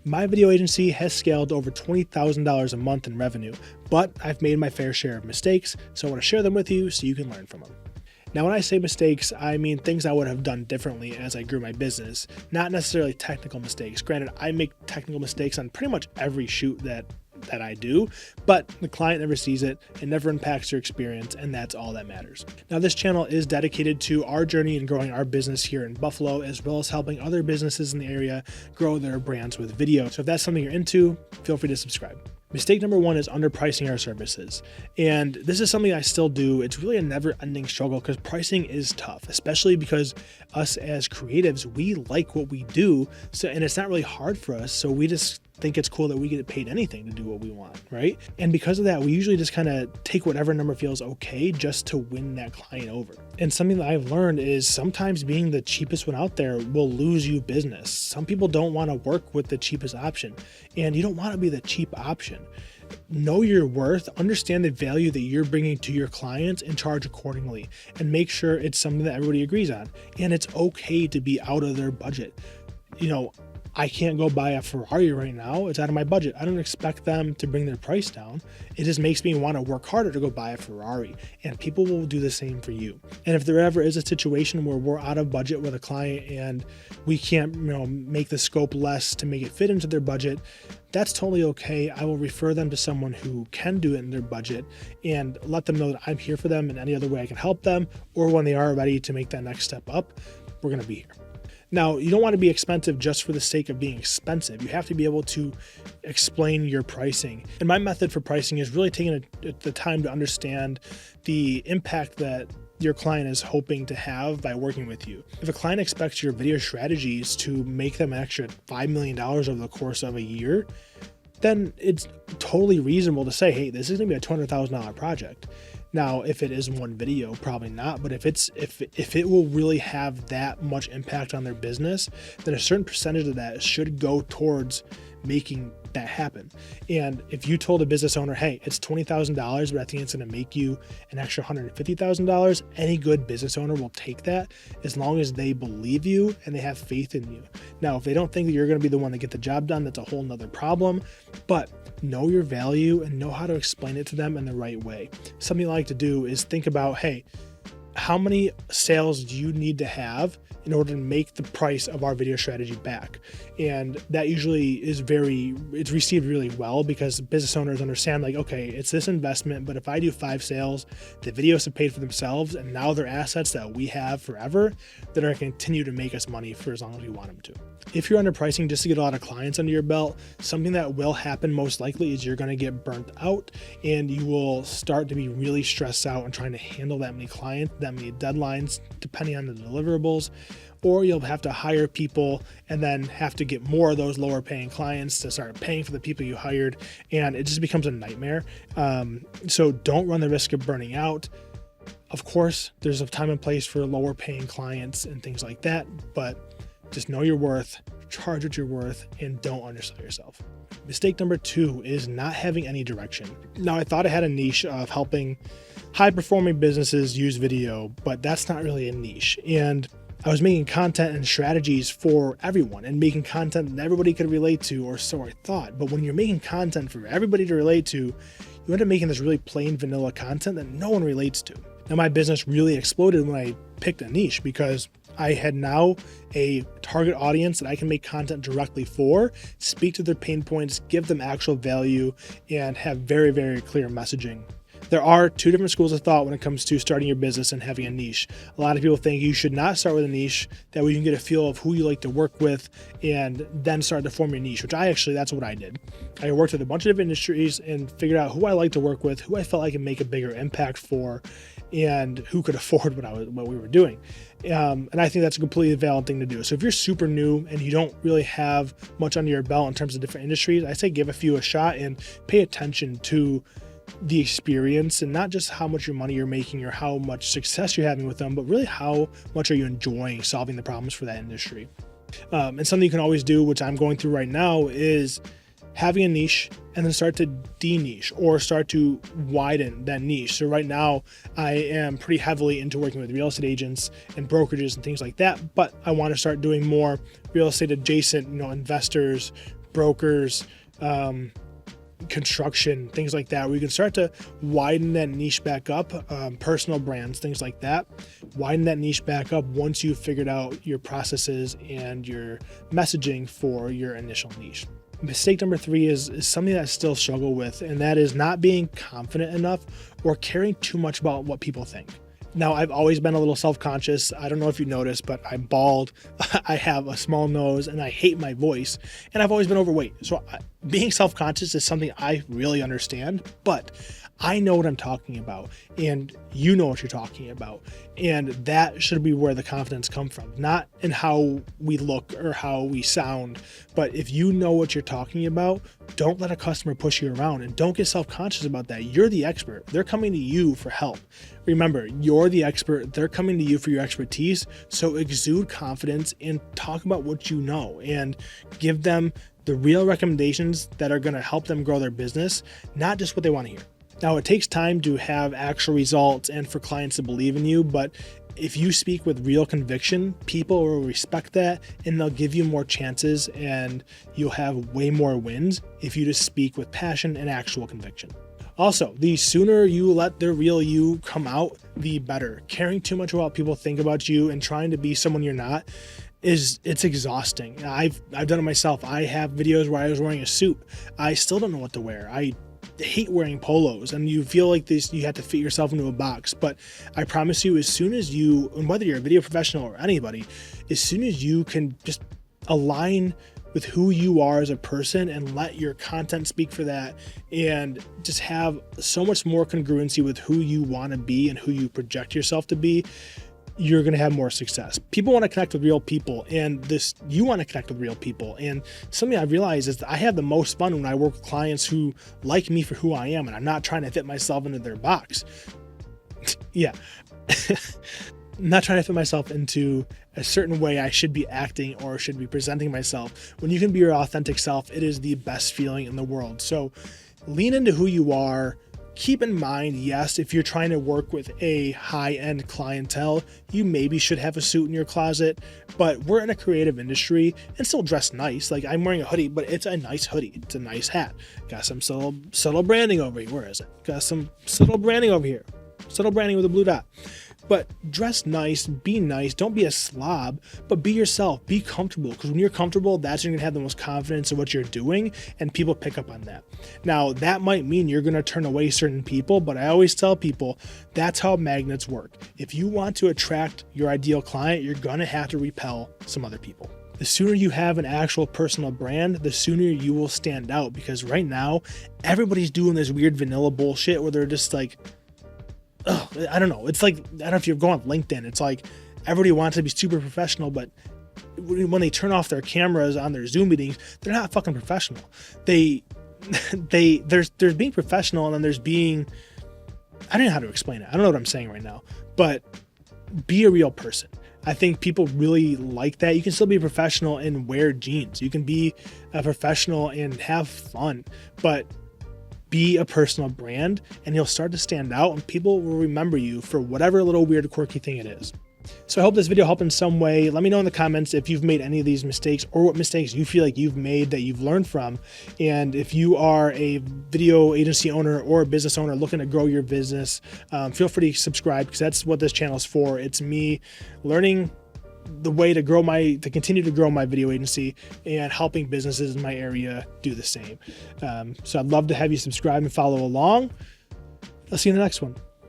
My video agency has scaled to over $20,000 a month in revenue, but I've made my fair share of mistakes, so I want to share them with you so you can learn from them. Now, when I say mistakes, I mean things I would have done differently as I grew my business, not necessarily technical mistakes. Granted, I make technical mistakes on pretty much every shoot that I do, but the client never sees it. It never impacts your experience, and that's all that matters. Now, this channel is dedicated to our journey in growing our business here in Buffalo, as well as helping other businesses in the area grow their brands with video. So if that's something you're into, feel free to subscribe. Mistake number one is underpricing our services. And this is something I still do. It's really a never-ending struggle because pricing is tough, especially because us as creatives, we like what we do. And it's not really hard for us. So we just think it's cool that we get paid anything to do what we want, right? And because of that, we usually just kind of take whatever number feels okay just to win that client over. And something that I've learned is sometimes being the cheapest one out there will lose you business. Some people don't want to work with the cheapest option, and you don't want to be the cheap option. Know your worth, understand the value that you're bringing to your clients, and charge accordingly, and make sure it's something that everybody agrees on. And it's okay to be out of their budget. I can't go buy a Ferrari right now. It's out of my budget. I don't expect them to bring their price down. It just makes me want to work harder to go buy a Ferrari, and people will do the same for you. And if there ever is a situation where we're out of budget with a client and we can't, make the scope less to make it fit into their budget, that's totally okay. I will refer them to someone who can do it in their budget and let them know that I'm here for them in any other way I can help them, or when they are ready to make that next step up, we're going to be here. Now, you don't want to be expensive just for the sake of being expensive. You have to be able to explain your pricing. And my method for pricing is really taking the time to understand the impact that your client is hoping to have by working with you. If a client expects your video strategies to make them an extra $5 million over the course of a year, then it's totally reasonable to say, hey, this is going to be a $200,000 project. Now, if it is one video, probably not. But if it will really have that much impact on their business, then a certain percentage of that should go towards making that happen. And if you told a business owner, hey, it's $20,000, but I think it's going to make you an extra $150,000, any good business owner will take that as long as they believe you and they have faith in you. Now, if they don't think that you're going to be the one to get the job done, that's a whole nother problem. But know your value and know how to explain it to them in the right way. Something I like to do is think about, hey, how many sales do you need to have in order to make the price of our video strategy back? And that usually is it's received really well because business owners understand, like, okay, it's this investment, but if I do 5 sales, the videos have paid for themselves, and now they're assets that we have forever that are going to continue to make us money for as long as we want them to. If you're underpricing just to get a lot of clients under your belt, something that will happen most likely is you're going to get burnt out, and you will start to be really stressed out and trying to handle that many clients, that many deadlines, depending on the deliverables. Or you'll have to hire people and then have to get more of those lower paying clients to start paying for the people you hired. And it just becomes a nightmare. So don't run the risk of burning out. Of course, there's a time and place for lower paying clients and things like that, but just know your worth, charge what you're worth, and don't undersell yourself. Mistake number 2 is not having any direction. Now, I thought I had a niche of helping high performing businesses use video, but that's not really a niche. And I was making content and strategies for everyone and making content that everybody could relate to, or so I thought. But when you're making content for everybody to relate to, you end up making this really plain vanilla content that no one relates to. Now, my business really exploded when I picked a niche because I had now a target audience that I can make content directly for, speak to their pain points, give them actual value, and have very, very clear messaging. There are 2 different schools of thought when it comes to starting your business and having a niche. A lot of people think you should not start with a niche, that way you can get a feel of who you like to work with and then start to form your niche, which that's what I did. I worked with a bunch of different industries and figured out who I like to work with, who I felt I could make a bigger impact for, and who could afford what we were doing. And I think that's a completely valid thing to do. So if you're super new and you don't really have much under your belt in terms of different industries, I say give a few a shot and pay attention to the experience, and not just how much your money you're making or how much success you're having with them, but really how much are you enjoying solving the problems for that industry. And something you can always do, which I'm going through right now, is having a niche and then start to de-niche or start to widen that niche. So right now I am pretty heavily into working with real estate agents and brokerages and things like that, but I want to start doing more real estate adjacent, investors, brokers, construction, things like that, where you can start to widen that niche back up, personal brands, things like that. Widen that niche back up once you've figured out your processes and your messaging for your initial niche. Mistake number 3 is something that I still struggle with, and that is not being confident enough or caring too much about what people think. Now, I've always been a little self-conscious. I don't know if you noticed, but I'm bald. I have a small nose and I hate my voice, and I've always been overweight. So being self-conscious is something I really understand, but I know what I'm talking about, and you know what you're talking about. And that should be where the confidence comes from, not in how we look or how we sound. But if you know what you're talking about, don't let a customer push you around, and don't get self-conscious about that. You're the expert. They're coming to you for help. Remember, you're the expert. They're coming to you for your expertise. So exude confidence and talk about what you know, and give them the real recommendations that are going to help them grow their business, not just what they want to hear. Now, it takes time to have actual results and for clients to believe in you, but if you speak with real conviction, people will respect that, and they'll give you more chances, and you'll have way more wins if you just speak with passion and actual conviction. Also, the sooner you let the real you come out, the better. Caring too much about what people think about you and trying to be someone you're not it's exhausting. I've done it myself. I have videos where I was wearing a suit. I still don't know what to wear. I hate wearing polos, and you feel like you have to fit yourself into a box. But I promise you, as soon as you, and whether you're a video professional or anybody, as soon as you can just align with who you are as a person and let your content speak for that, and just have so much more congruency with who you want to be and who you project yourself to be, you're going to have more success. People want to connect with real people, and you want to connect with real people. And something I've realized is that I have the most fun when I work with clients who like me for who I am, and I'm not trying to fit myself into their box. Yeah. I'm not trying to fit myself into a certain way I should be acting or should be presenting myself. When you can be your authentic self, it is the best feeling in the world. So lean into who you are. Keep in mind, yes, if you're trying to work with a high-end clientele, you maybe should have a suit in your closet, but we're in a creative industry and still dress nice. Like, I'm wearing a hoodie, but it's a nice hoodie. It's a nice hat. Got some subtle branding over here. Where is it? Got some subtle branding over here. Subtle branding with a blue dot. But dress nice, be nice, don't be a slob, but be yourself, be comfortable. Because when you're comfortable, that's when you're gonna have the most confidence in what you're doing, and people pick up on that. Now, that might mean you're gonna turn away certain people, but I always tell people that's how magnets work. If you want to attract your ideal client, you're gonna have to repel some other people. The sooner you have an actual personal brand, the sooner you will stand out, because right now, everybody's doing this weird vanilla bullshit where they're just like, I don't know. It's like, I don't know if you're going on LinkedIn. It's like everybody wants to be super professional, but when they turn off their cameras on their Zoom meetings, they're not fucking professional. There's being professional, and then there's being, I don't know how to explain it. I don't know what I'm saying right now, but be a real person. I think people really like that. You can still be a professional and wear jeans. You can be a professional and have fun, but be a personal brand, and you'll start to stand out, and people will remember you for whatever little weird, quirky thing it is. So I hope this video helped in some way. Let me know in the comments if you've made any of these mistakes, or what mistakes you feel like you've made that you've learned from. And if you are a video agency owner or a business owner looking to grow your business, feel free to subscribe, because that's what this channel is for. It's me learning the way to continue to grow my video agency and helping businesses in my area do the same. So I'd love to have you subscribe and follow along. I'll see you in the next one.